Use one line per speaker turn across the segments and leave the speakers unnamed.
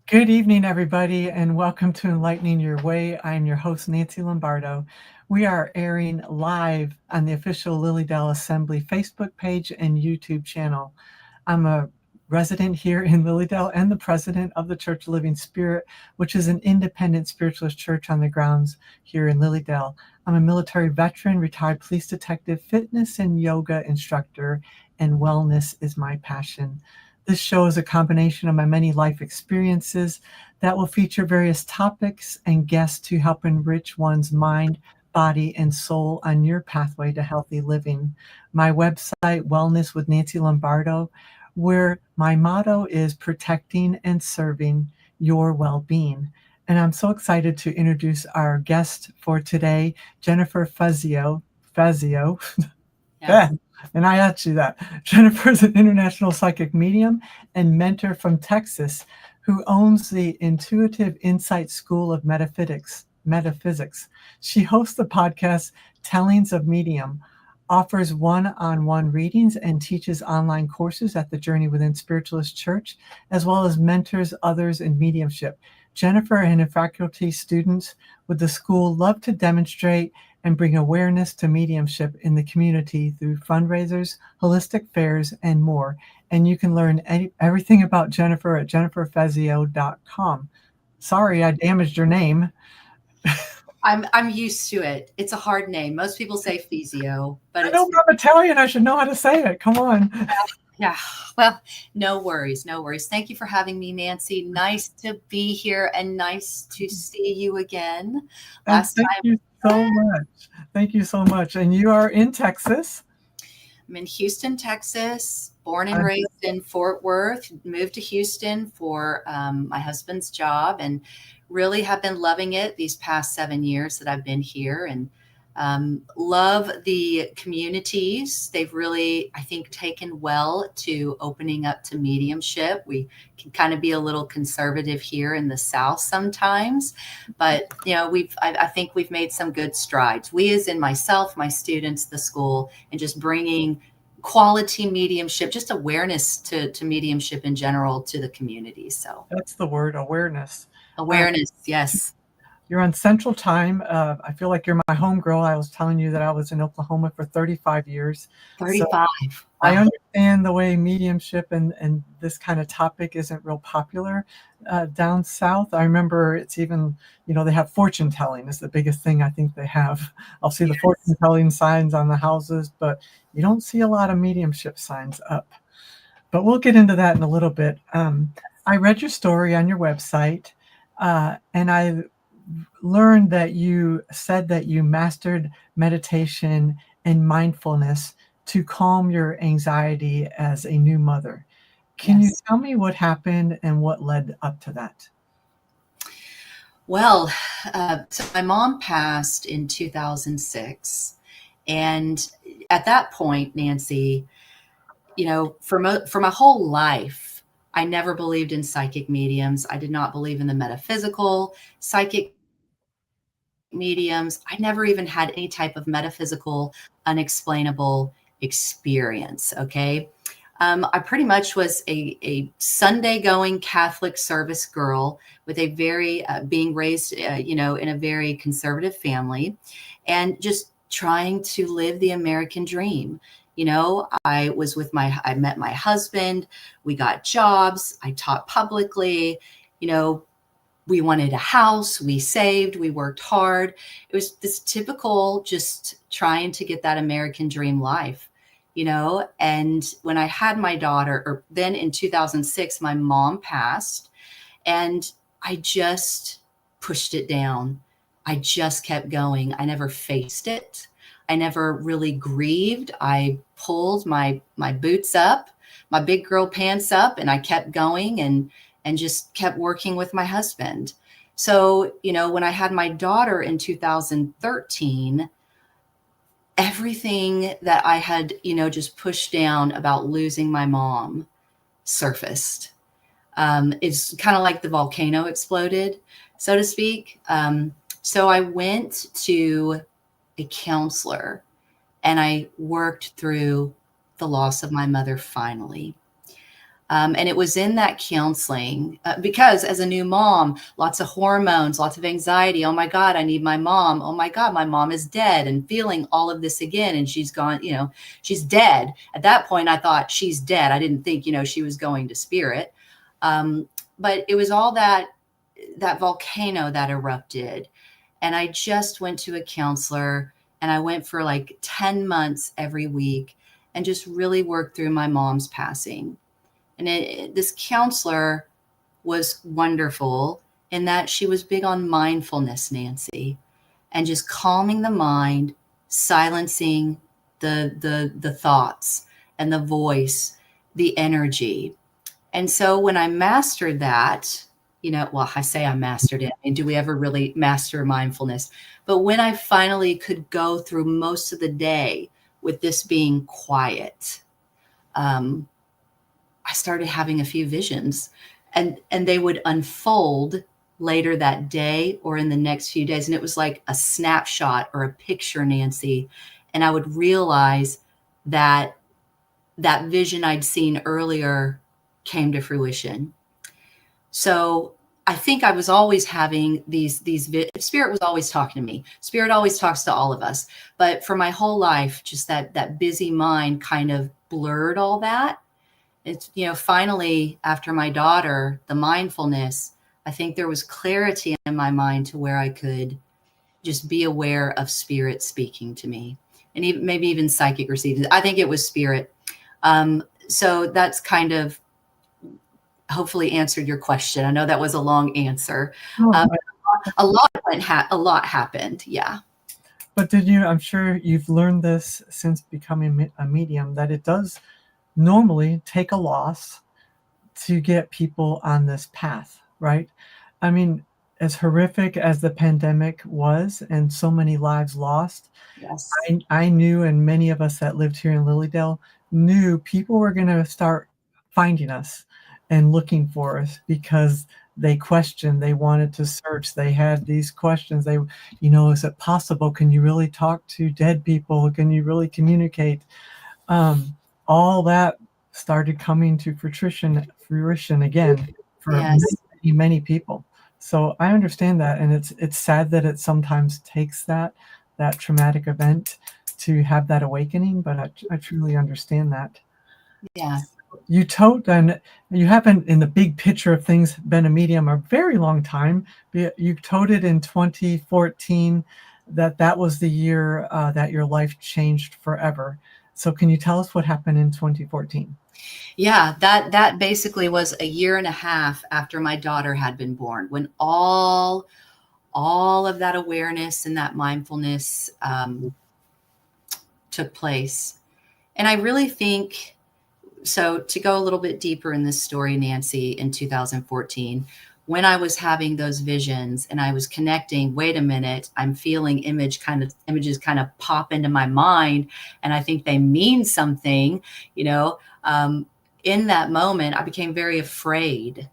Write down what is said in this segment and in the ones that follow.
Good evening, everybody, and welcome to Enlightening Your Way. I'm your host, Nancy Lombardo. We are airing live on the official Lily Dell Assembly Facebook page and YouTube channel. I'm a resident here in Lily Dell and the president of the Church of Living Spirit, which is an independent spiritualist church on the grounds here in Lily Dell. I'm a military veteran, retired police detective, fitness and yoga instructor, and wellness is my passion. This show is a combination of my many life experiences that will feature various topics and guests to help enrich one's mind, body, and soul on your pathway to healthy living. My website, Wellness with Nancy Lombardo, where my motto is protecting and serving your well-being. And I'm so excited to introduce our guest for today, Jennifer Fezio. Fezio.
Yes.
And I asked you that. Jennifer is an international psychic medium and mentor from Texas who owns the Intuitive Insight School of Metaphysics. She hosts the podcast Tellings of Medium, offers one-on-one readings, and teaches online courses at the Journey Within Spiritualist Church, as well as mentors others in mediumship. Jennifer and her faculty students with the school love to demonstrate and bring awareness to mediumship in the community through fundraisers, holistic fairs, and more. And you can learn everything about Jennifer at jenniferfezio.com. Sorry, I damaged your name.
I'm used to it. It's a hard name. Most people say Fezio, but
I
it's
know I'm Italian. I should know how to say it. Come on.
yeah. Well, no worries, no worries. Thank you for having me, Nancy. Nice to be here and nice to see you again.
And
Last
thank
time
you so much. Thank you so much. And you are in Texas.
I'm in Houston, Texas, born and raised in Fort Worth, moved to Houston for my husband's job and really have been loving it these past 7 years that I've been here and love the communities. They've really, I think, taken well to opening up to mediumship. We can kind of be a little conservative here in the South sometimes, but I think we've made some good strides. We, as in myself, my students, the school, and just bringing quality mediumship, just awareness to mediumship in general to the community. So
That's the word, awareness.
awareness, yes.
You're on Central Time. I feel like you're my homegirl. I was telling you that I was in Oklahoma for 35 years. So
35.
I
Wow.
understand the way mediumship and this kind of topic isn't real popular down south. I remember it's even, they have fortune telling is the biggest thing I think they have. I'll see the fortune telling signs on the houses, but you don't see a lot of mediumship signs up. But we'll get into that in a little bit. I read your story on your website, and I learned that you said that you mastered meditation and mindfulness to calm your anxiety as a new mother. Can you tell me what happened and what led up to that?
Well, so my mom passed in 2006. And at that point, Nancy, for my whole life, I never believed in psychic mediums. I did not believe in the metaphysical, psychic mediums. I never even had any type of metaphysical, unexplainable experience. Okay. I pretty much was a Sunday going Catholic service girl with a very, being raised, in a very conservative family and just trying to live the American dream. I met my husband, we got jobs, I taught publicly, we wanted a house, we saved, we worked hard. It was this typical, just trying to get that American dream life, and when I had my daughter, or then in 2006, my mom passed and I just pushed it down. I just kept going. I never faced it. I never really grieved. I pulled my boots up, my big girl pants up, and I kept going and just kept working with my husband. So, when I had my daughter in 2013, everything that I had, just pushed down about losing my mom surfaced. It's kind of like the volcano exploded, so to speak. So I went to a counselor and I worked through the loss of my mother finally. And it was in that counseling because as a new mom, lots of hormones, lots of anxiety. Oh my God, I need my mom. Oh my God, my mom is dead, and feeling all of this again. And she's gone, she's dead. At that point, I thought she's dead. I didn't think, she was going to spirit. But it was all that volcano that erupted. And I just went to a counselor, and I went for like 10 months every week and just really worked through my mom's passing. And this counselor was wonderful in that she was big on mindfulness, Nancy, and just calming the mind, silencing the thoughts and the voice, the energy. And so when I mastered that, well, I say I mastered it. I mean, do we ever really master mindfulness? But when I finally could go through most of the day with this being quiet, I started having a few visions, and they would unfold later that day or in the next few days. And it was like a snapshot or a picture, Nancy. And I would realize that that vision I'd seen earlier came to fruition. So I think I was always having these spirit was always talking to me. Spirit always talks to all of us. But for my whole life, just that busy mind kind of blurred all that. It's, finally, after my daughter, the mindfulness, I think there was clarity in my mind to where I could just be aware of spirit speaking to me, and maybe even psychic receiving. I think it was spirit. So that's kind of hopefully answered your question. I know that was a long answer.
Oh,
A lot happened. Yeah.
but I'm sure you've learned this since becoming a medium, that it does normally take a loss to get people on this path, right? I mean, as horrific as the pandemic was and so many lives lost,
Yes.
I knew, and many of us that lived here in Lilydale knew, people were going to start finding us and looking for us because they questioned, they wanted to search, they had these questions. They, is it possible? Can you really talk to dead people? Can you really communicate? All that started coming to fruition again for
Yes.
many people. So I understand that, and it's sad that it sometimes takes that traumatic event to have that awakening, but I truly understand that.
Yeah.
And you haven't, in the big picture of things, been a medium a very long time. You toted in 2014 that was the year that your life changed forever. So can you tell us what happened in 2014?
Yeah, that basically was a year and a half after my daughter had been born, when all of that awareness and that mindfulness took place. And I really think, so to go a little bit deeper in this story, Nancy, in 2014, when I was having those visions and I was connecting, wait a minute, I'm feeling images kind of pop into my mind, and I think they mean something, in that moment, I became very afraid.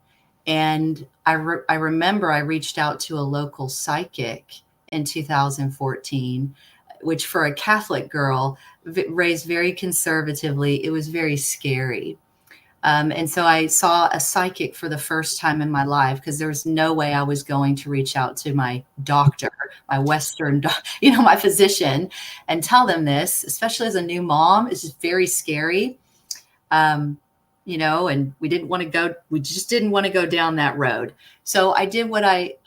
And I remember I reached out to a local psychic in 2014, which for a Catholic girl raised very conservatively, it was very scary. And so I saw a psychic for the first time in my life, because there was no way I was going to reach out to my doctor, my Western, my physician, and tell them this, especially as a new mom. It's just very scary. And we just didn't want to go down that road. So I did what I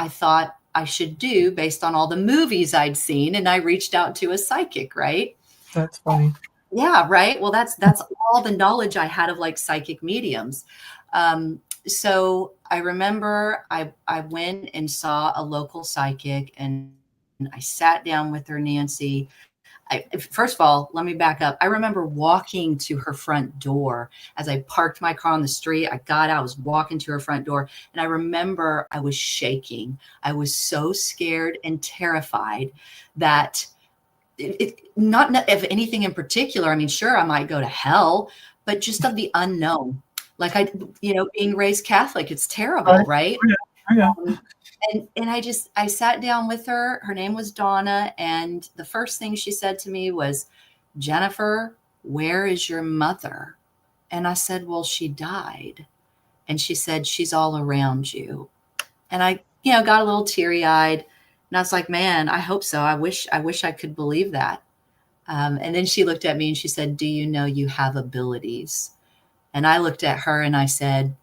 thought I should do based on all the movies I'd seen. And I reached out to a psychic, right?
That's funny.
Yeah, right. Well, that's all the knowledge I had of like psychic mediums. So I remember I went and saw a local psychic, and I sat down with her, Nancy. First of all, let me back up. I remember walking to her front door as I parked my car on the street. I was walking to her front door, and I remember I was shaking. I was so scared and terrified that not of anything in particular. I mean, sure, I might go to hell, but just of the unknown. Like being raised Catholic, it's terrible, right?
Oh, yeah.
And I sat down with her. Her name was Donna. And the first thing she said to me was, Jennifer, where is your mother? And I said, well, she died. And she said, she's all around you. And I, got a little teary eyed. And I was like, man, I hope so. I wish I could believe that. And then she looked at me and she said, do you know you have abilities? And I looked at her and I said,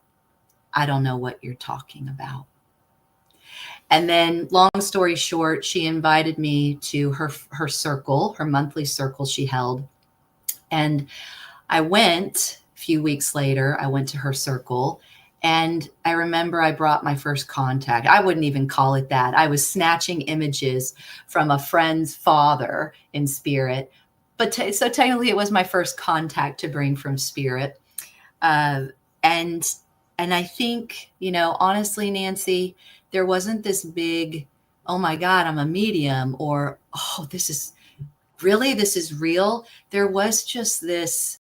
I don't know what you're talking about. And then, long story short, she invited me to her circle, her monthly circle she held. And I went a few weeks later, I went to her circle. And I remember I brought my first contact. I wouldn't even call it that. I was snatching images from a friend's father in spirit. But so technically, it was my first contact to bring from spirit. Uh, and and I think, honestly, Nancy, there wasn't this big, oh my God, I'm a medium, or oh, this is real. There was just this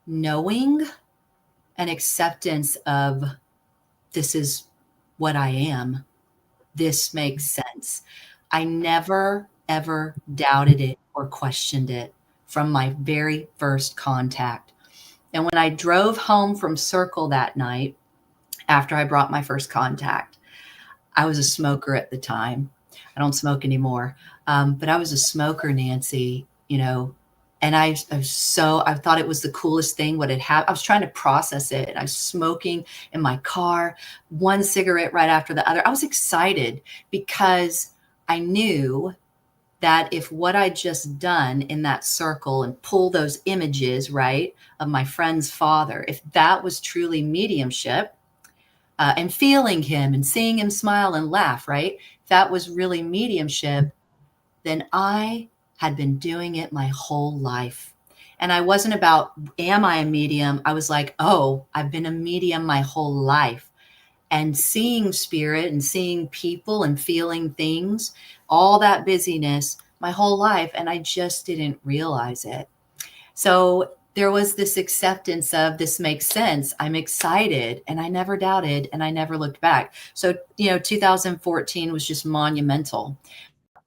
knowing and acceptance of, this is what I am. This makes sense. I never, ever doubted it or questioned it from my very first contact. And when I drove home from Circle that night, after I brought my first contact, I was a smoker at the time. I don't smoke anymore. But I was a smoker, Nancy, and I thought it was the coolest thing what had happened. I was trying to process it. And I was smoking in my car, one cigarette right after the other. I was excited because I knew that if what I'd just done in that circle and pull those images, right, of my friend's father, if that was truly mediumship, and feeling him and seeing him smile and laugh, right? That was really mediumship. Then I had been doing it my whole life. And I wasn't about, am I a medium? I was like, oh, I've been a medium my whole life. And seeing spirit and seeing people and feeling things, all that busyness my whole life. And I just didn't realize it. So there was this acceptance of, this makes sense. I'm excited. And I never doubted and I never looked back. So, 2014 was just monumental.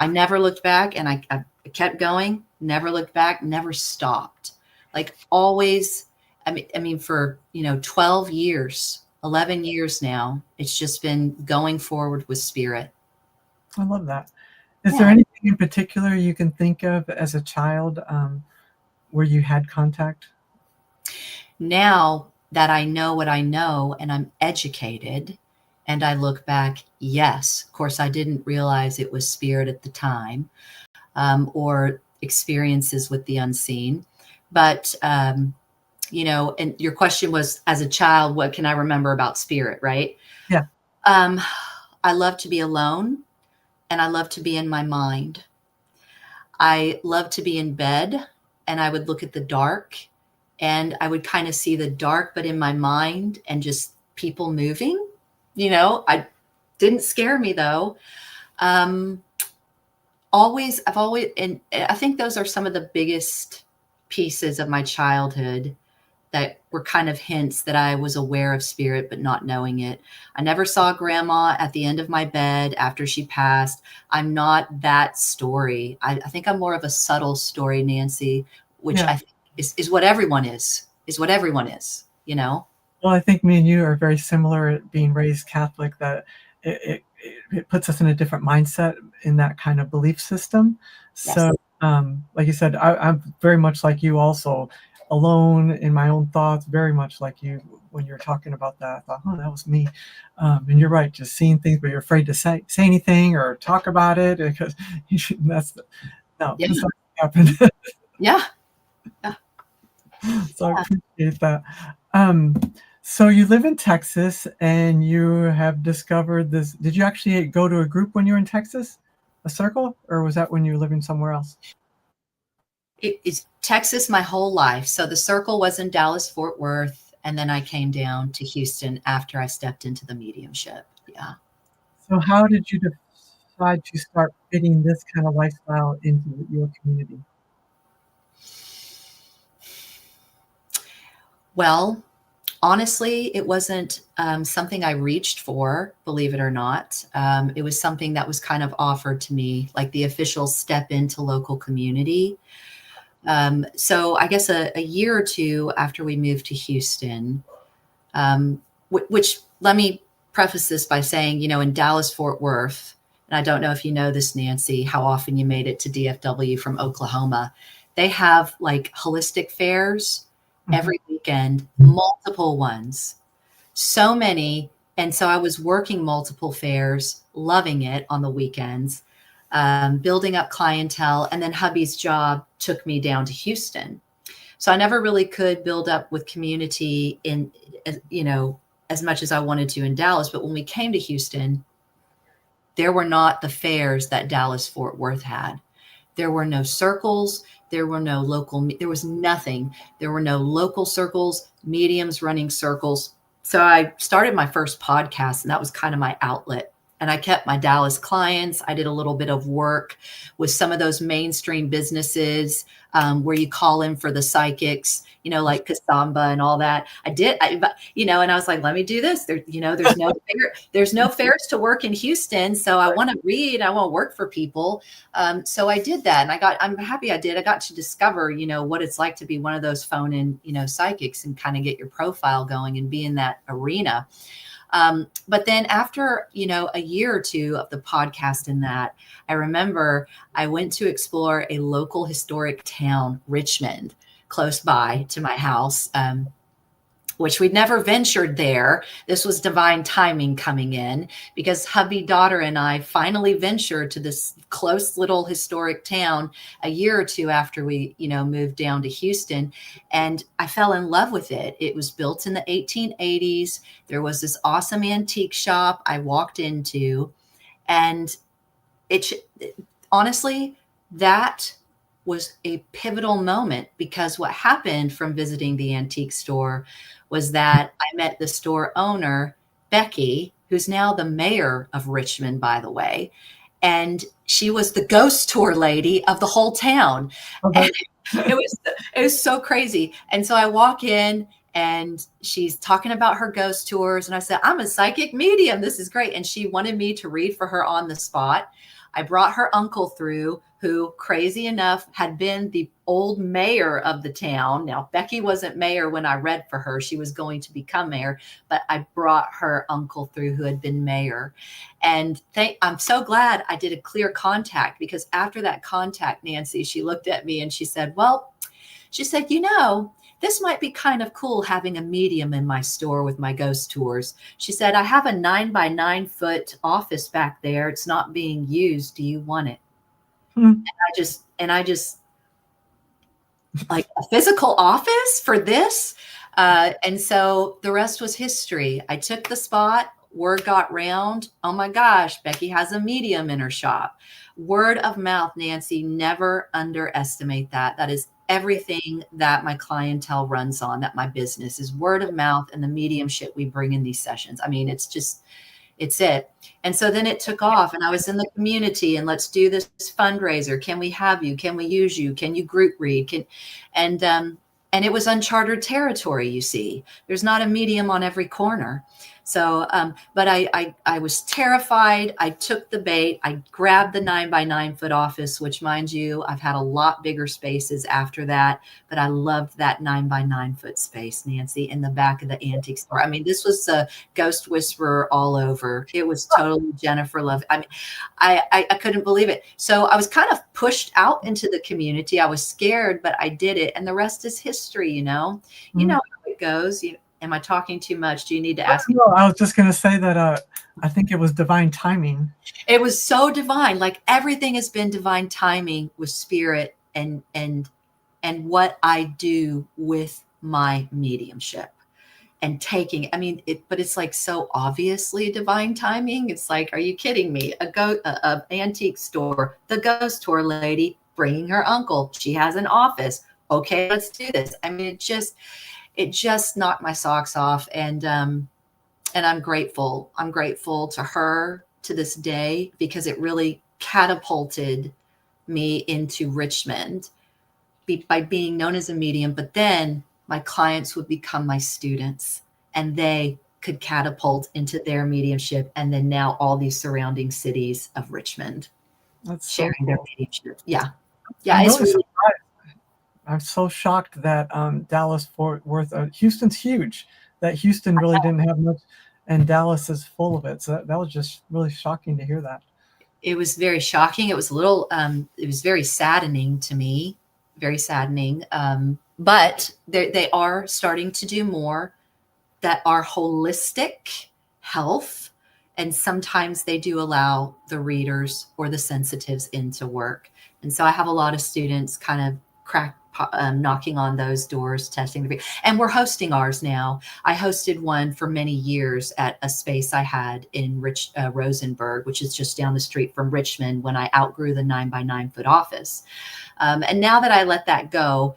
I never looked back and I kept going, never looked back, never stopped. Like always, I mean, for, 12 years, 11 years now, it's just been going forward with spirit.
I love that. Is there
Yeah.
anything in particular you can think of as a child where you had contact?
Now that I know what I know and I'm educated and I look back, yes, of course, I didn't realize it was spirit at the time, or experiences with the unseen. But, and your question was, as a child, what can I remember about spirit, right?
Yeah.
I love to be alone and I love to be in my mind. I love to be in bed and I would look at the dark and I would kind of see the dark, but in my mind and just people moving, I didn't scare me though. I've always, and I think those are some of the biggest pieces of my childhood that were kind of hints that I was aware of spirit, but not knowing it. I never saw grandma at the end of my bed after she passed. I'm not that story. I think I'm more of a subtle story, Nancy, which
Yeah.
I think is what everyone is what everyone is.
Well, I think me and you are very similar at being raised Catholic, that it puts us in a different mindset in that kind of belief system.
Yes.
So, like you said, I'm very much like you also, alone in my own thoughts, very much like you when you're talking about that. I thought, oh, that was me. And you're right, just seeing things, but you're afraid to say anything or talk about it because no,
Yeah.
that's not happened.
Yeah. Yeah.
So I appreciate that. Um, so you live in Texas and you have discovered this. Did you actually go to a group when you were in Texas, a circle, or was that when you were living somewhere else?
It's Texas my whole life. So the circle was in Dallas, Fort Worth, and then I came down to Houston after I stepped into the mediumship. Yeah.
So how did you decide to start fitting this kind of lifestyle into your community?
Well, honestly, it wasn't something I reached for, believe it or not. It was something that was kind of offered to me, like the official step into local community. So I guess a year or two after we moved to Houston, which let me preface this by saying, in Dallas, Fort Worth, and I don't know if you know this, Nancy, how often you made it to DFW from Oklahoma. They have like holistic fairs every weekend, multiple ones, so many. And so I was working multiple fairs, loving it on the weekends, building up clientele. And then hubby's job took me down to Houston. So I never really could build up with community in, as much as I wanted to in Dallas. But when we came to Houston, there were not the fairs that Dallas Fort Worth had. There were no circles. There were no local, there was nothing. There were no local circles, mediums running circles. So I started my first podcast, and that was kind of my outlet. And I kept my Dallas clients. I did a little bit of work with some of those mainstream businesses where you call in for the psychics, like Kasamba and all that. I did, and I was like, let me do this. There's no fairs to work in Houston. So I want to read, I want to work for people. So I did that, and I'm happy I did. I got to discover, what it's like to be one of those phone in, psychics, and kind of get your profile going and be in that arena. But then after, a year or two of the podcast in that, I remember I went to explore a local historic town, Richmond, close by to my house, which we'd never ventured there. This was divine timing coming in, because hubby, daughter, and I finally ventured to this close little historic town a year or two after we, moved down to Houston. And I fell in love with it. It was built in the 1880s. There was this awesome antique shop I walked into, and honestly, that was a pivotal moment, because what happened from visiting the antique store was that I met the store owner, Becky, who's now the mayor of Richmond, by the way. And she was the ghost tour lady of the whole town. Okay. And it was so crazy. And so I walk in, and she's talking about her ghost tours. And I said, I'm a psychic medium. This is great. And she wanted me to read for her on the spot. I brought her uncle through, who, crazy enough, had been the old mayor of the town. Now, Becky wasn't mayor when I read for her. She was going to become mayor, but I brought her uncle through, who had been mayor. And I'm so glad I did a clear contact, because after that contact, Nancy, she looked at me and she said, this might be kind of cool having a medium in my store with my ghost tours. She said, I have a 9 by 9 foot office back there. It's not being used. Do you want it? And I just like, a physical office for this. And so the rest was history. I took the spot. Word got round. Oh my gosh, Becky has a medium in her shop. Word of mouth, Nancy, never underestimate that. That is everything that my clientele runs on, that my business is word of mouth and the mediumship we bring in these sessions. I mean, it's it. And so then it took off, and I was in the community, and let's do this fundraiser. Can we have you? Can we use you? Can you group read? And it was uncharted territory. You see, there's not a medium on every corner. So, but I was terrified. I took the bait. I grabbed the 9 by 9 foot office, which, mind you, I've had a lot bigger spaces after that, but I loved that 9 by 9 foot space, Nancy, in the back of the antique store. I mean, this was a Ghost Whisperer all over. It was totally Jennifer Love. I mean, I couldn't believe it. So I was kind of pushed out into the community. I was scared, but I did it. And the rest is history, You know how it goes. Am I talking too much? Do you need to ask?
No, I was just going to say that I think it was divine timing.
It was so divine. Like, everything has been divine timing with spirit and what I do with my mediumship and taking. I mean, but it's like so obviously divine timing. It's like, are you kidding me? A antique store, the ghost tour lady bringing her uncle. She has an office. Okay, let's do this. I mean, it just knocked my socks off. And I'm grateful. I'm grateful to her to this day, because it really catapulted me into Richmond by being known as a medium. But then my clients would become my students, and they could catapult into their mediumship. And then now all these surrounding cities of Richmond sharing their mediumship. Yeah. Yeah. It's really
I'm so shocked that Dallas Fort Worth, Houston's huge. That Houston really didn't have much, and Dallas is full of it. So that was just really shocking to hear that.
It was very shocking. It was a little, it was very saddening to me, very saddening. But they are starting to do more that are holistic health. And sometimes they do allow the readers or the sensitives into work. And so I have a lot of students kind of knocking on those doors, testing the, and we're hosting ours now. I hosted one for many years at a space I had in Rosenberg, which is just down the street from Richmond, when I outgrew the 9 by 9 foot office. And now that I let that go,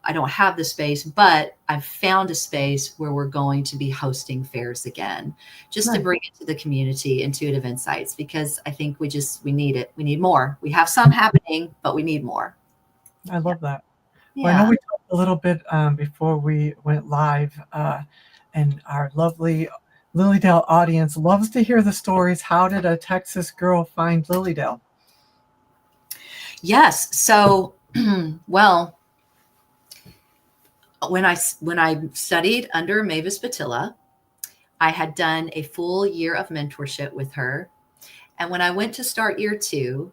I don't have the space, but I've found a space where we're going to be hosting fairs again, just to bring it to the community, Intuitive Insights, because I think we need it. We need more. We have some happening, but we need more.
I love that.
Yeah.
Well, I know we talked a little bit before we went live, and our lovely Lilydale audience loves to hear the stories. How did a Texas girl find Lilydale?
Yes. So, well, when I studied under Mavis Batilla, I had done a full year of mentorship with her. And when I went to start year 2,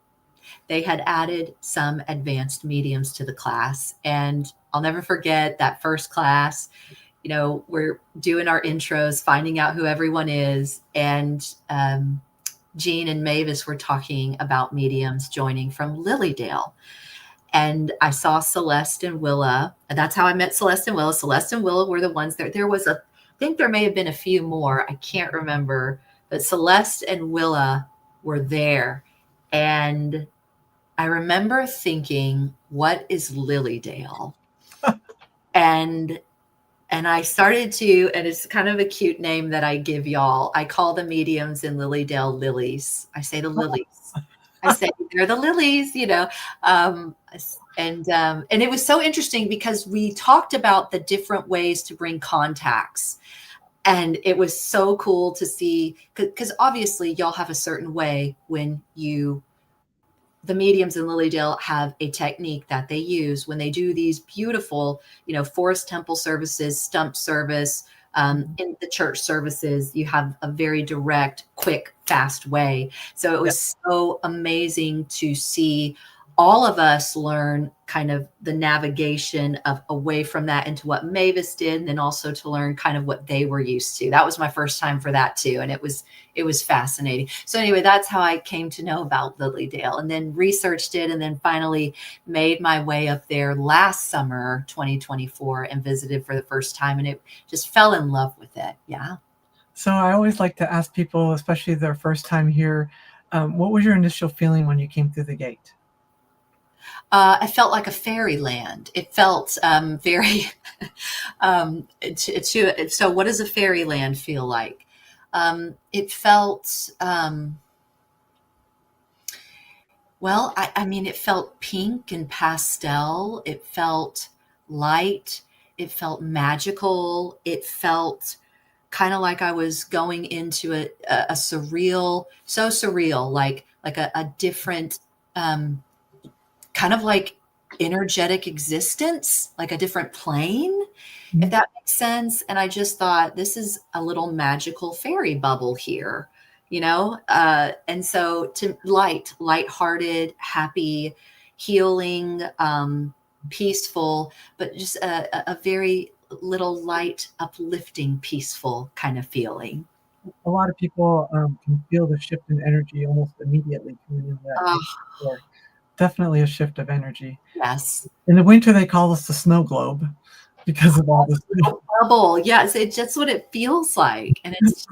they had added some advanced mediums to the class. And I'll never forget that first class. We're doing our intros, finding out who everyone is. And Jean and Mavis were talking about mediums joining from Lilydale. And I saw Celeste and Willa. And that's how I met Celeste and Willa. Celeste and Willa were the ones there. I think there may have been a few more. I can't remember. But Celeste and Willa were there. And I remember thinking, what is Lilydale? and I started to, and it's kind of a cute name that I give y'all. I call the mediums in Lilydale lilies. I say the lilies. I say they're the lilies, and it was so interesting because we talked about the different ways to bring contacts. And it was so cool to see, because obviously y'all have a certain way when the mediums in Lilydale have a technique that they use when they do these beautiful, forest temple services, stump service, in the church services. You have a very direct, quick, fast way. So it was so amazing to see all of us learn kind of the navigation of away from that into what Mavis did, and then also to learn kind of what they were used to. That was my first time for that too. And it was fascinating. So anyway, that's how I came to know about Lilydale, and then researched it, and then finally made my way up there last summer, 2024, and visited for the first time. And it just fell in love with it. Yeah.
So I always like to ask people, especially their first time here, what was your initial feeling when you came through the gate?
I felt like a fairyland. It felt very. So, what does a fairyland feel like? It felt. Well, I mean, it felt pink and pastel. It felt light. It felt magical. It felt kind of like I was going into a surreal, so surreal, like a different. Kind of like energetic existence, like a different plane, if that makes sense. And I just thought, this is a little magical fairy bubble here, and so to lighthearted, happy, healing, peaceful, but just a very little light, uplifting, peaceful kind of feeling.
A lot of people can feel the shift in energy almost immediately coming into that store. Definitely a shift of energy.
Yes.
In the winter, they call us the snow globe because of all this
bubble. Yes, it's just what it feels like, and it's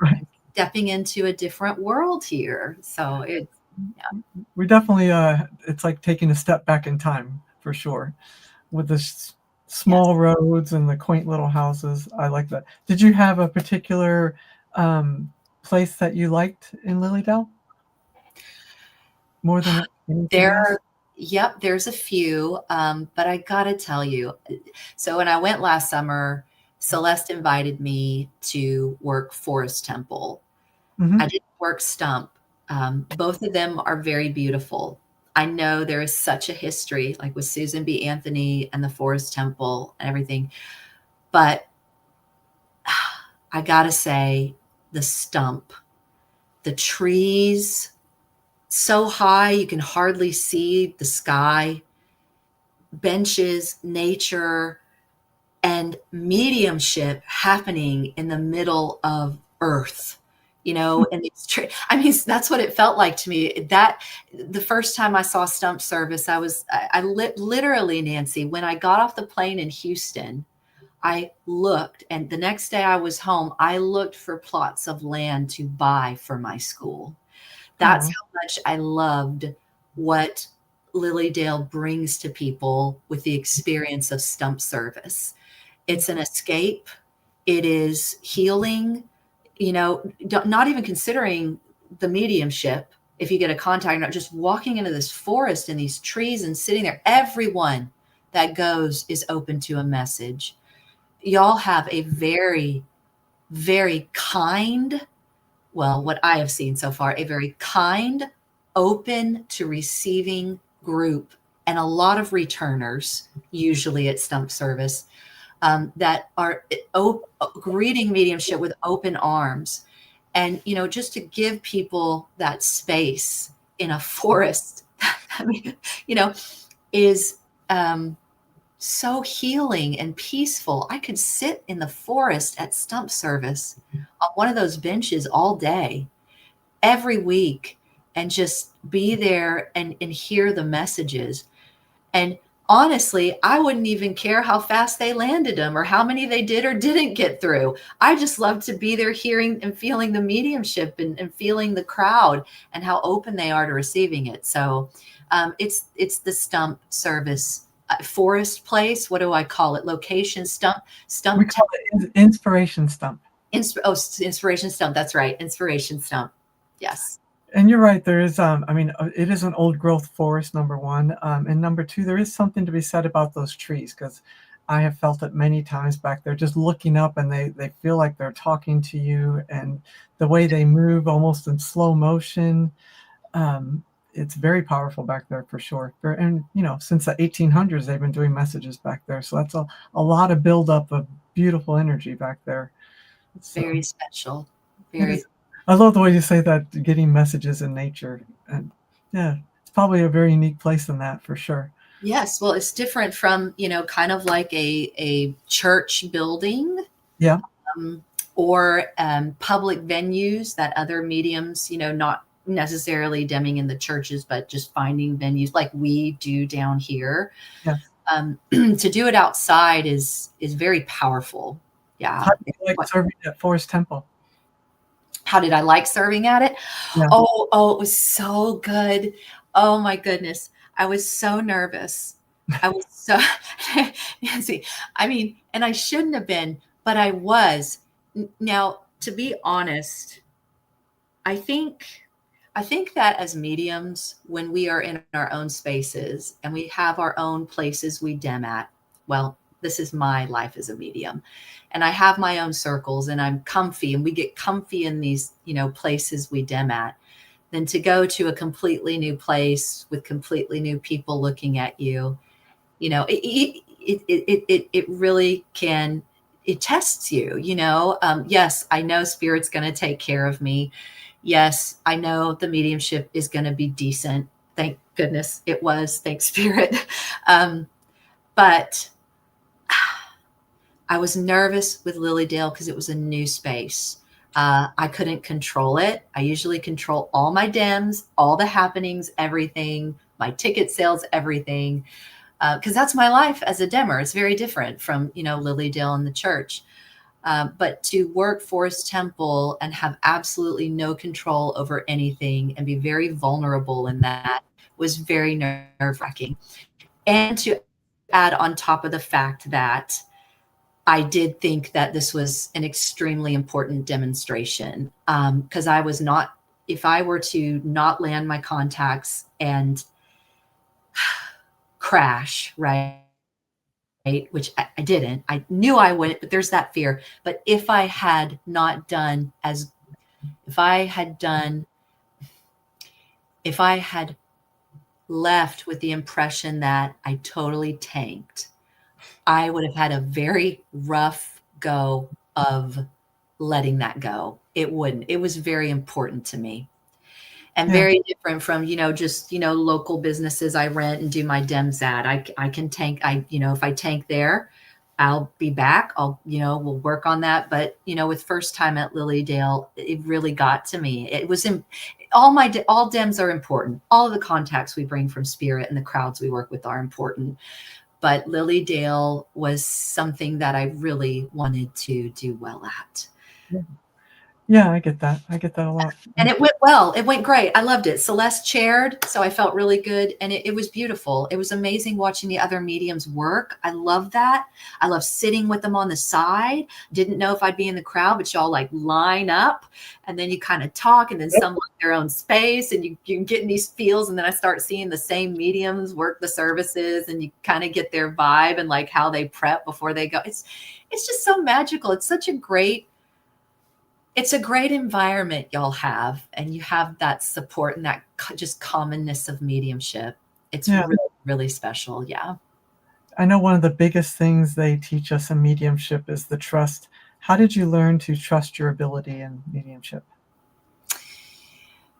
stepping into a different world here. So
we definitely it's like taking a step back in time for sure, with the small roads and the quaint little houses. I like that. Did you have a particular place that you liked in Lilydale more than anything else?
Yep, there's a few, but I gotta tell you, so when I went last summer, Celeste invited me to work Forest Temple. I didn't work Stump. Both of them are very beautiful. I know there is such a history, like with Susan B. Anthony and the Forest Temple and everything. But I gotta say, the stump, the trees, so high you can hardly see the sky, benches, nature, and mediumship happening in the middle of earth, and I mean, that's what it felt like to me. That the first time I saw stump service, literally, Nancy, when I got off the plane in Houston, I looked, and the next day I was home, I looked for plots of land to buy for my school. That's
Oh,
how much I loved what Lilydale brings to people with the experience of stump service. It's an escape. It is healing, not even considering the mediumship. If you get a contact, not just walking into this forest and these trees and sitting there, everyone that goes is open to a message. Y'all have a very, very kind, well, what I have seen so far, a very kind, open to receiving group, and a lot of returners, usually at stump service, that are greeting mediumship with open arms. And, just to give people that space in a forest, I mean, is so healing and peaceful. I could sit in the forest at stump service on one of those benches all day, every week, and just be there and hear the messages. And honestly, I wouldn't even care how fast they landed them or how many they did or didn't get through. I just love to be there hearing and feeling the mediumship and feeling the crowd and how open they are to receiving it. So it's the stump service. Forest place, what do I call it? Location, stump
we call it inspiration stump.
Inspiration stump. That's right. Inspiration stump. Yes.
And you're right. There is, I mean, it is an old growth forest, number one. And number two, there is something to be said about those trees, because I have felt it many times back there, just looking up, and they feel like they're talking to you, and the way they move almost in slow motion. It's very powerful back there for sure. And, since the 1800s, they've been doing messages back there. So that's a lot of buildup of beautiful energy back there.
Very special.
Very. I love the way you say that, getting messages in nature. And yeah, it's probably a very unique place in that for sure.
Yes. Well, it's different from, kind of like a church building.
Yeah.
Or public venues that other mediums, not necessarily demming in the churches, but just finding venues like we do down here.
Yeah.
To do it outside is very powerful. Yeah.
How do you like serving at Forest Temple?
How did I like serving at it?
Yeah.
Oh, it was so good. Oh my goodness. I was so nervous. I was so, Nancy, I mean, and I shouldn't have been, but I was. Now, to be honest, I think that as mediums, when we are in our own spaces and we have our own places we dem at, well, this is my life as a medium, and I have my own circles, and I'm comfy, and we get comfy in these, places we dem at, then to go to a completely new place with completely new people looking at you, it really can, it tests you, yes, I know Spirit's going to take care of me. Yes, I know the mediumship is going to be decent. Thank goodness it was. Thanks, Spirit. But I was nervous with Lilydale because it was a new space. I couldn't control it. I usually control all my dems, all the happenings, everything, my ticket sales, everything. Because that's my life as a demmer. It's very different from, Lilydale and the church. But to work Forest Temple and have absolutely no control over anything and be very vulnerable in that was very nerve-wracking. And to add on top of the fact that I did think that this was an extremely important demonstration, because I was not, if I were to not land my contacts and crash, right? Which I didn't. I knew I wouldn't, but there's that fear. But if I had not done as, if I had left with the impression that I totally tanked, I would have had a very rough go of letting that go. It wouldn't. It was very important to me, and
Yeah.
very different from, just, local businesses I rent and do my DEMS at. I can tank. If I tank there, I'll be back. We'll work on that. But, with first time at Lilydale, it really got to me. It was in all DEMS are important. All of the contacts we bring from spirit and the crowds we work with are important. But Lilydale was something that I really wanted to do well at.
Yeah, I get that. I get that a lot.
And it went well. It went great. I loved it. Celeste chaired, so I felt really good. And it was beautiful. It was amazing watching the other mediums work. I love that. I love sitting with them on the side. Didn't know if I'd be in the crowd, but y'all like line up and then you kind of talk, and then some like their own space, and you get in these feels. And then I start seeing the same mediums work the services, and you kind of get their vibe and like how they prep before they go. It's just so magical. It's a great environment y'all have, and you have that support and that just commonness of mediumship. It's really, really special. Yeah.
I know one of the biggest things they teach us in mediumship is the trust. How did you learn to trust your ability in mediumship?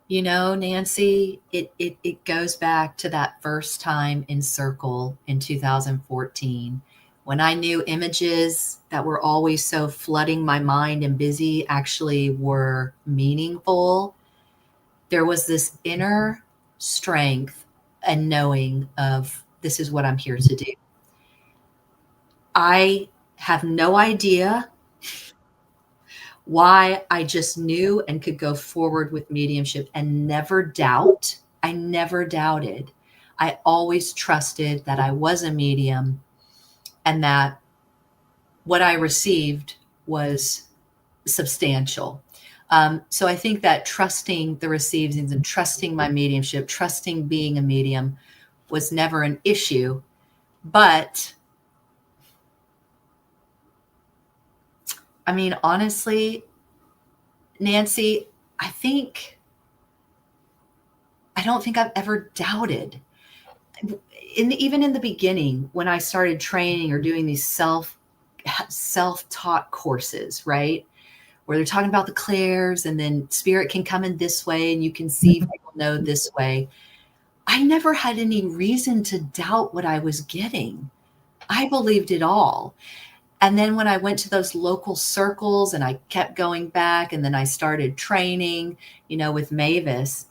Nancy, it goes back to that first time in Circle in 2014, when I knew images that were always so flooding my mind and busy actually were meaningful. There was this inner strength and knowing of, this is what I'm here to do. I have no idea why. I just knew and could go forward with mediumship and never doubt. I never doubted. I always trusted that I was a medium and that what I received was substantial. So I think that trusting the receivings and trusting my mediumship, trusting being a medium was never an issue. But I mean, honestly, Nancy, I don't think I've ever doubted. Even in the beginning, when I started training or doing these self-taught courses, right? Where they're talking about the clairs, and then spirit can come in this way and you can see people know this way. I never had any reason to doubt what I was getting. I believed it all. And then when I went to those local circles and I kept going back, and then I started training, with Mavis,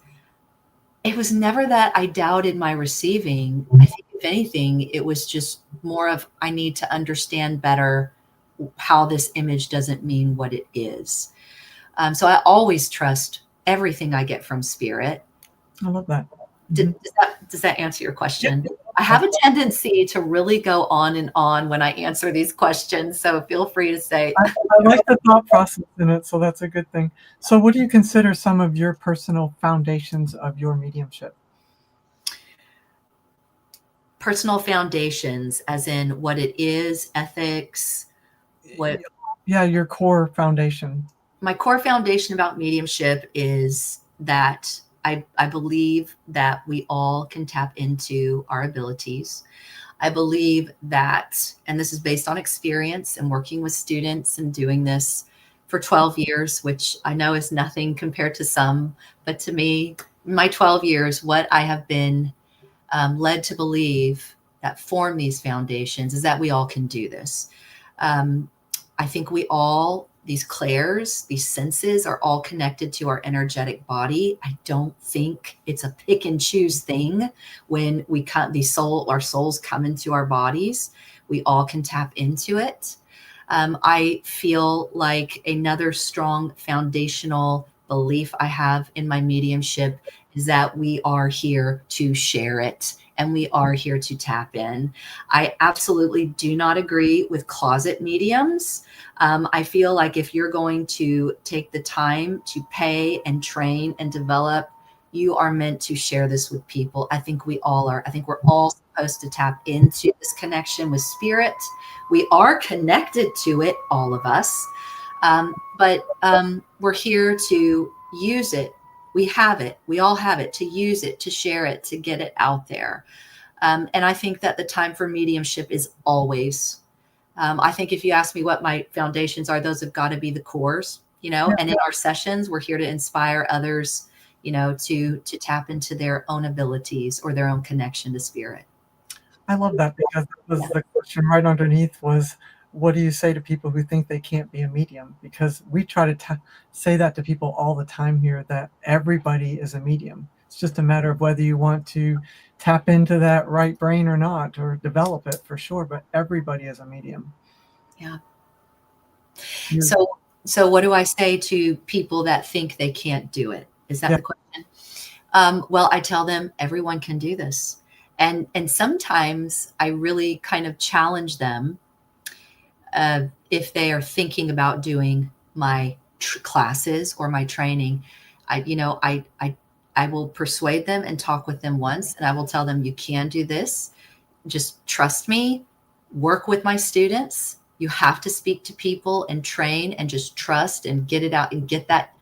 it was never that I doubted my receiving. I think if anything, it was just more of, I need to understand better how this image doesn't mean what it is. So I always trust everything I get from spirit.
I love that.
Does that answer your question? I have a tendency to really go on and on when I answer these questions, so feel free to say.
I like the thought process in it, so that's a good thing. So what do you consider some of your personal foundations of your mediumship?
Personal foundations, as in what it is, ethics, what?
Yeah, your core foundation.
My core foundation about mediumship is that I believe that we all can tap into our abilities. I believe that, and this is based on experience and working with students and doing this for 12 years, which I know is nothing compared to some, but to me, my 12 years, what I have been led to believe that form these foundations is that we all can do this. I think these clairs, these senses are all connected to our energetic body. I don't think it's a pick and choose thing when our souls come into our bodies. We all can tap into it. I feel like another strong foundational belief I have in my mediumship is that we are here to share it, and we are here to tap in. I absolutely do not agree with closet mediums. I feel like if you're going to take the time to pay and train and develop, you are meant to share this with people. I think we all are. I think we're all supposed to tap into this connection with spirit. We are connected to it, all of us. But we're here to use it We have it. We all have it, to use it, to share it, to get it out there. And I think that the time for mediumship is always. I think if you ask me what my foundations are, those have got to be the cores,
Yeah.
and in our sessions, we're here to inspire others, to tap into their own abilities or their own connection to spirit.
I love that, because that was the question right underneath was, what do you say to people who think they can't be a medium? Because we try to say that to people all the time here, that everybody is a medium. It's just a matter of whether you want to tap into that right brain or not, or develop it for sure, but everybody is a medium.
Yeah.
Yeah.
So what do I say to people that think they can't do it? Is that
Yeah.
the question? Well, I tell them everyone can do this. And sometimes I really kind of challenge them, if they are thinking about doing my classes or my training. I will persuade them and talk with them once, and I will tell them, you can do this. Just trust me, work with my students. You have to speak to people and train and just trust and get it out and get that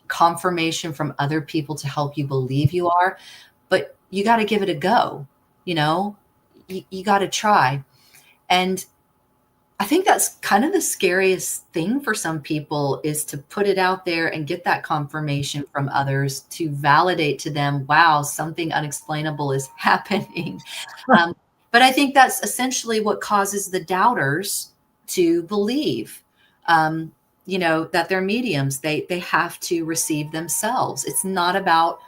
confirmation from other people to help you believe you are. But you got to give it a go. You got to try. And I think that's kind of the scariest thing for some people, is to put it out there and get that confirmation from others to validate to them, wow, something unexplainable is happening. Um, but I think that's essentially what causes the doubters to believe, that they're mediums. They have to receive themselves. It's not about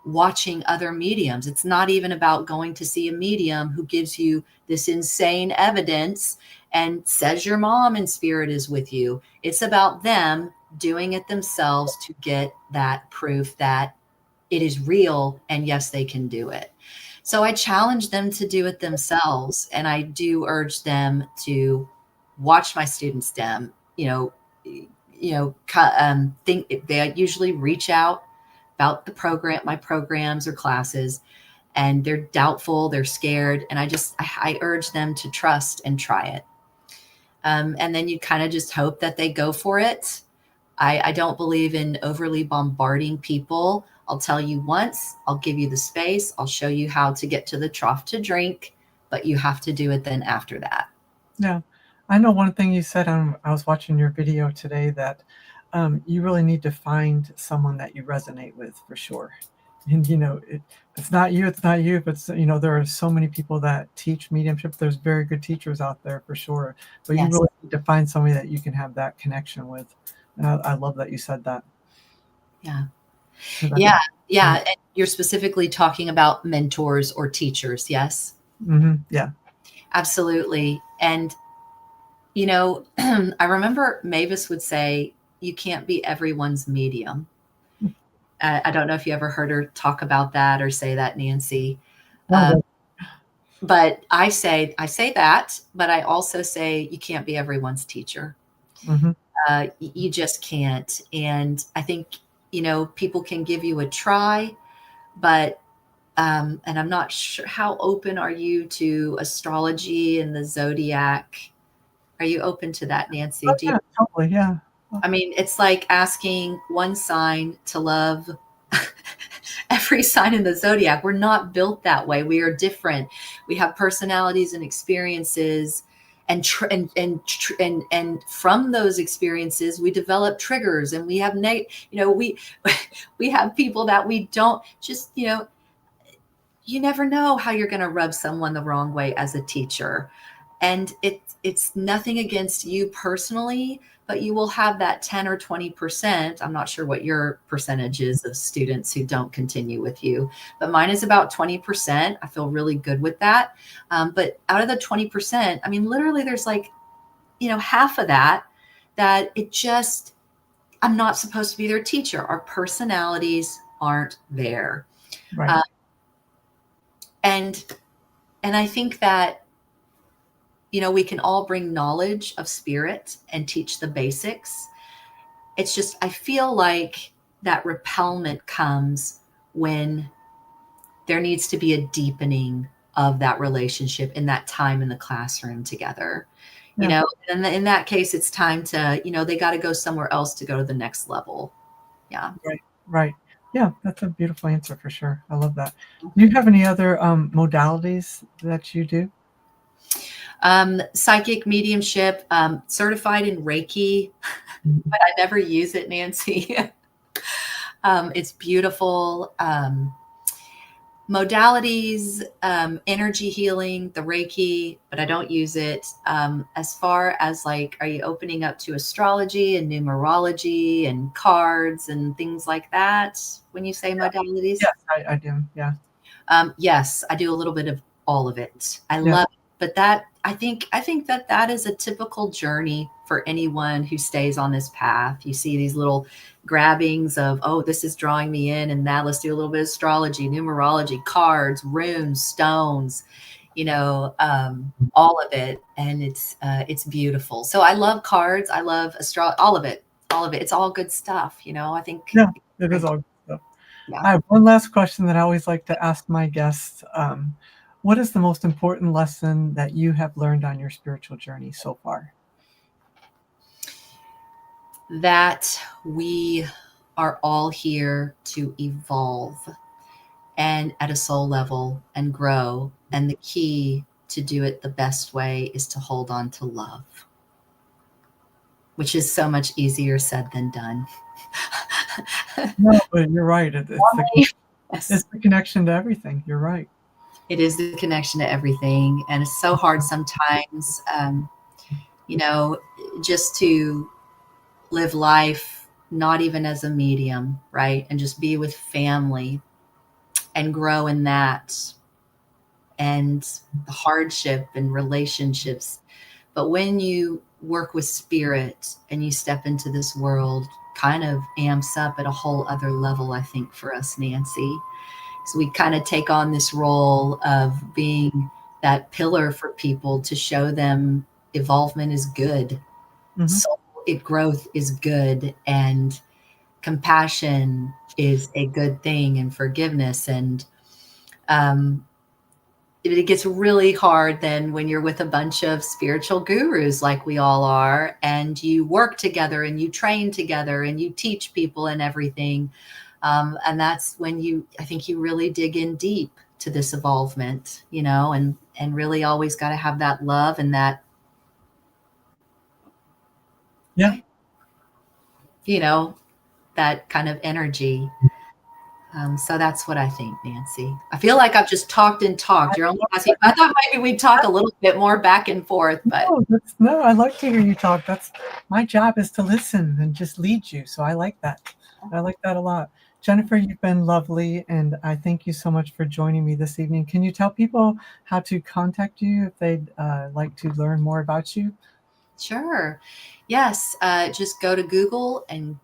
watching other mediums. It's not even about going to see a medium who gives you this insane evidence and says your mom in spirit is with you. It's about them doing it themselves to get that proof that it is real, and yes, they can do it. So I challenge them to do it themselves, and I do urge them to watch my students STEM. Think they usually reach out about the program, my programs or classes, and they're doubtful, they're scared, and I urge them to trust and try it. And then you kind of just hope that they go for it. I don't believe in overly bombarding people. I'll tell you once, I'll give you the space, I'll show you how to get to the trough to drink, but you have to do it then after that.
Yeah. I know one thing you said, I was watching your video today, that you really need to find someone that you resonate with for sure. And it's not you, it's not you, but there are so many people that teach mediumship. There's very good teachers out there for sure, but you
Yes.
really need to find somebody that you can have that connection with. And I love that you said that.
Yeah.
'Cause
Yeah. Yeah. And you're specifically talking about mentors or teachers. Yes,
yeah.
absolutely. And, I remember Mavis would say, you can't be everyone's medium. I don't know if you ever heard her talk about that or say that, Nancy.
No,
Um, but I say that, but I also say you can't be everyone's teacher.
mhm.
You just can't. And I think, people can give you a try, but, and I'm not sure, how open are you to astrology and the zodiac? Are you open to that, Nancy?
Oh, yeah, totally, yeah.
I mean, it's like asking one sign to love every sign in the zodiac. We're not built that way. We are different. We have personalities and experiences, and from those experiences, we develop triggers, and we have we we have people that we don't just you never know how you're going to rub someone the wrong way as a teacher. And it's nothing against you personally, but you will have that 10 or 20%. I'm not sure what your percentage is of students who don't continue with you, but mine is about 20%. I feel really good with that. But out of the 20%, I mean, literally there's like, half of that I'm not supposed to be their teacher. Our personalities aren't there.
Right.
Uh, and I think that we can all bring knowledge of spirit and teach the basics. It's just, I feel like that repellent comes when there needs to be a deepening of that relationship in that time in the classroom together.
Yeah.
And in that case, it's time to, they got to go somewhere else to go to the next level. Yeah.
Right. Yeah, that's a beautiful answer for sure. I love that. Do you have any other modalities that you do?
Psychic mediumship, certified in Reiki, but I never use it, Nancy. It's beautiful. Modalities, energy healing, the Reiki, but I don't use it. As far as like, are you opening up to astrology and numerology and cards and things like that when you say modalities?
Yes, I do. Yeah.
Yes, I do a little bit of all of it. I
Yeah.
love it, but that I think that is a typical journey for anyone who stays on this path. You see these little grabbings of, oh, this is drawing me in, and that let's do a little bit of astrology, numerology, cards, runes, stones, all of it, and it's beautiful. So I love cards. I love all of it, all of it. It's all good stuff. I think.
Yeah, it is all good stuff.
Yeah.
I have one last question that I always like to ask my guests. What is the most important lesson that you have learned on your spiritual journey so far?
That we are all here to evolve and at a soul level and grow. And the key to do it the best way is to hold on to love, which is so much easier said than done.
No, but you're right.
Yes.
It's the connection to everything. You're right.
It is the connection to everything. And it's so hard sometimes, just to live life, not even as a medium, right? And just be with family and grow in that, and the hardship and relationships. But when you work with spirit and you step into this world, kind of amps up at a whole other level, I think, for us, Nancy. So we kind of take on this role of being that pillar for people to show them evolvement is good.
Mhm.
Soul growth is good, and compassion is a good thing, and forgiveness. And it gets really hard then when you're with a bunch of spiritual gurus like we all are, and you work together and you train together and you teach people and everything. And that's when I think you really dig in deep to this evolvement, and really always got to have that love and that,
Yeah.
that kind of energy. So that's what I think, Nancy. I feel like I've just talked and talked. You're only asking. I thought maybe we'd talk a little bit more back and forth, but
No, I like to hear you talk. That's my job, is to listen and just lead you. So I like that. I like that a lot. Jennifer, you've been lovely, and I thank you so much for joining me this evening. Can you tell people how to contact you if they'd like to learn more about you?
Sure. Yes. Just go to Google and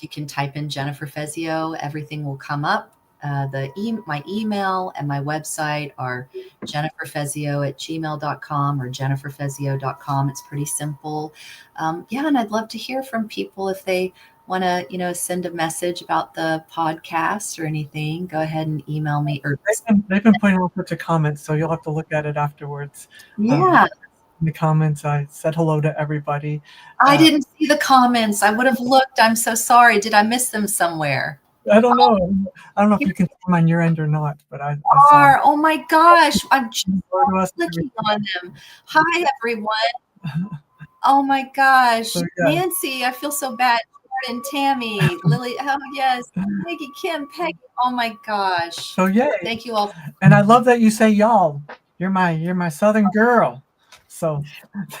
you can type in Jennifer Fezio. Everything will come up. My email and my website are jenniferfezio@gmail.com or jenniferfezio.com. It's pretty simple. And I'd love to hear from people if they want to, send a message about the podcast or anything. Go ahead and email me. Or
They've been putting all sorts of comments, so you'll have to look at it afterwards.
yeah.
In the comments, I said hello to everybody.
I didn't see the comments. I would have looked. I'm so sorry. Did I miss them somewhere?
I don't know. I don't know if you can see them on your end or not, but I saw them.
Oh my gosh. I'm just
Hello to us,
clicking on them. Hi, everyone. Oh my gosh.
So, yeah.
Nancy, I feel so bad. And Tammy, Lily, oh yes. Maggie, Kim, Peggy. Oh my gosh.
So yay.
Thank you all.
And I love that you say y'all. You're my Southern girl. So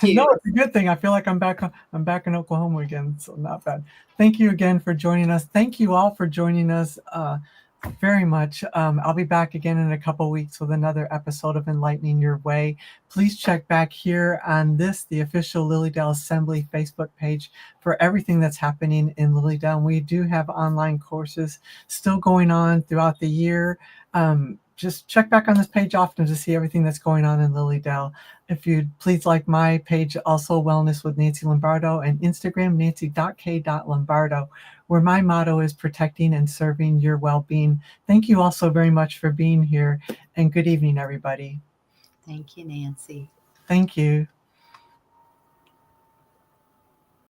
no, it's a good thing. I feel like I'm back in Oklahoma again. So not bad. Thank you again for joining us. Thank you all for joining us very much. I'll be back again in a couple weeks with another episode of Enlightening Your Way. Please check back here on the official Lilydale Assembly Facebook page for everything that's happening in Lilydale. We do have online courses still going on throughout the year. Just check back on this page often to see everything that's going on in Lilydale. If you'd please like my page, also Wellness with Nancy Lombardo, and Instagram, nancy.k.lombardo, where my motto is protecting and serving your well-being. Thank you also very much for being here, and good evening, everybody.
Thank you, Nancy.
Thank you.